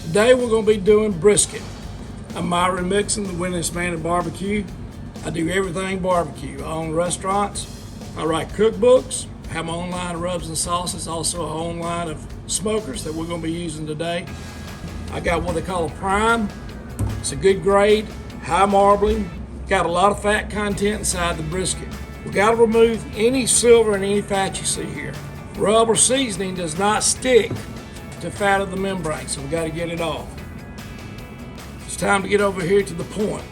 Today we're going to be doing brisket. I'm Myron Mixon, the winningest man in barbecue. I do everything barbecue. I own restaurants, I write cookbooks, have my own line of rubs and sauces, also a own line of smokers that we're going to be using today. I got what they call a prime. It's a good grade, high marbling, got a lot of fat content inside the brisket. We got to remove any silver and any fat you see here. Rub or seasoning does not stick to fat of the membrane, so we got to get it off. It's time to get over here to the point.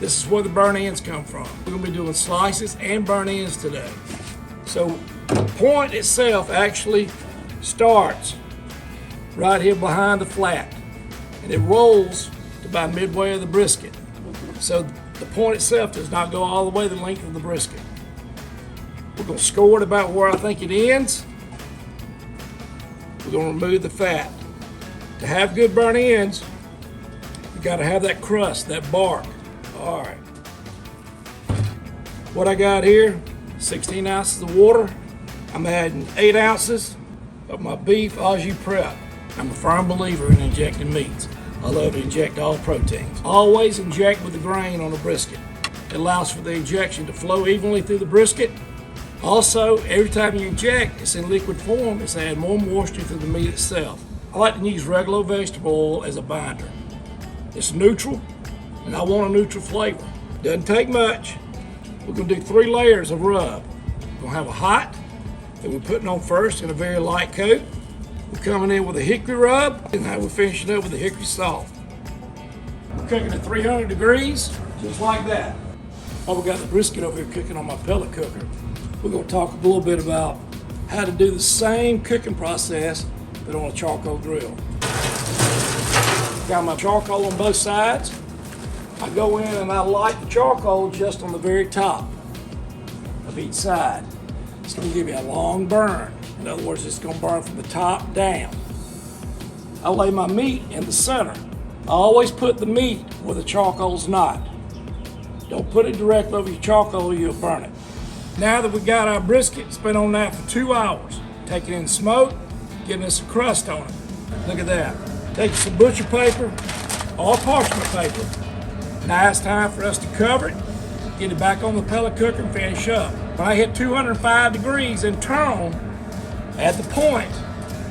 This is where the burnt ends come from. We're going to be doing slices and burnt ends today. So the point itself actually starts right here behind the flat, and it rolls to about midway of the brisket. So the point itself does not go all the way the length of the brisket. We're going to score it about where I think it ends. We're going to remove the fat. To have good burnt ends, you got to have that crust, that bark. All right. What I got here, 16 ounces of water. I'm adding 8 ounces of my beef au jus prep. I'm a firm believer in injecting meats. I love to inject all proteins. Always inject with the grain on a brisket. It allows for the injection to flow evenly through the brisket. Also, every time you inject, it's in liquid form. It's adding more moisture to the meat itself. I like to use regular vegetable oil as a binder. It's neutral, and I want a neutral flavor. Doesn't take much. We're going to do 3 layers of rub. We're going to have a hot that we're putting on first in a very light coat. We're coming in with a hickory rub, and now we're finishing up with the hickory salt. We're cooking at 300 degrees, just like that. While we got the brisket over here cooking on my pellet cooker, we're going to talk a little bit about how to do the same cooking process but on a charcoal grill. Got my charcoal on both sides. I go in and I light the charcoal just on the very top of each side. It's going to give you a long burn. In other words, it's going to burn from the top down. I lay my meat in the center. I always put the meat where the charcoal's not. Don't put it directly over your charcoal or you'll burn it. Now that we got our brisket, it's been on that for 2 hours. Take it in smoke, getting us a crust on it. Look at that. Take some butcher paper or parchment paper. Now it's time for us to cover it, get it back on the pellet cooker and finish up. When I hit 205 degrees and turn at the point,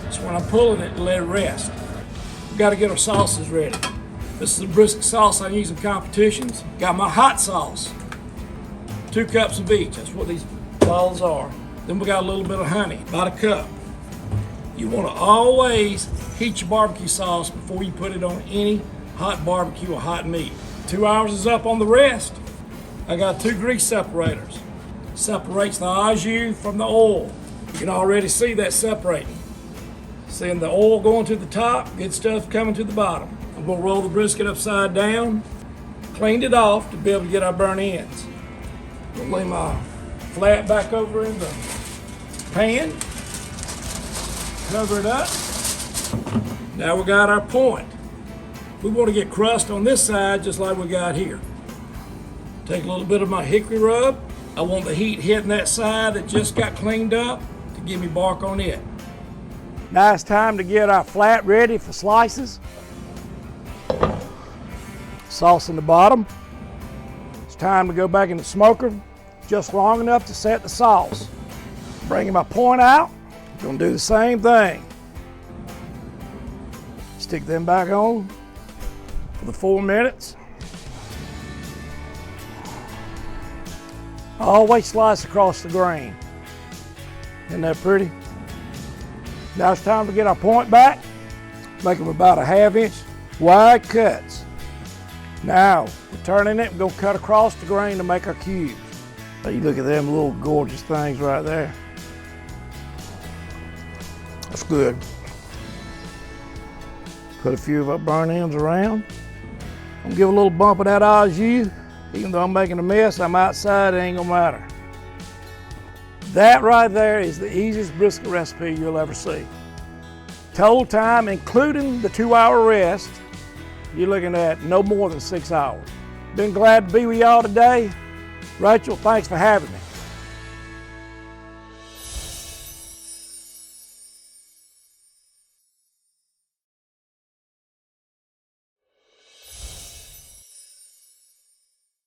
that's when I'm pulling it and let it rest. We got to get our sauces ready. This is the brisket sauce I use in competitions. Got my hot sauce. 2 cups of each, that's what these bottles are. Then we got a little bit of honey, about a cup. You want to always heat your barbecue sauce before you put it on any hot barbecue or hot meat. 2 hours is up on the rest. I got 2 grease separators. Separates the au jus from the oil. You can already see that separating. Seeing the oil going to the top, good stuff coming to the bottom. I'm going to roll the brisket upside down, cleaned it off to be able to get our burnt ends. I'm going to lay my flat back over in the pan, cover it up. Now we got our point. We want to get crust on this side just like we got here. Take a little bit of my hickory rub. I want the heat hitting that side that just got cleaned up to give me bark on it. Now it's time to get our flat ready for slices. Sauce in the bottom. It's time to go back in the smoker just long enough to set the sauce. Bringing my point out, gonna do the same thing. Stick them back on for the 4 minutes. Always slice across the grain. Isn't that pretty? Now it's time to get our point back. Make them about a 1/2 inch wide cuts. Now, we're turning it, we're gonna cut across the grain to make our cubes. So you look at them little gorgeous things right there. That's good. Put a few of our burnt ends around. I'm gonna give a little bump of that au jus. Even though I'm making a mess, I'm outside, it ain't gonna matter. That right there is the easiest brisket recipe you'll ever see. Total time, including the 2-hour rest, you're looking at no more than 6 hours. Been glad to be with y'all today. Rachael, thanks for having me.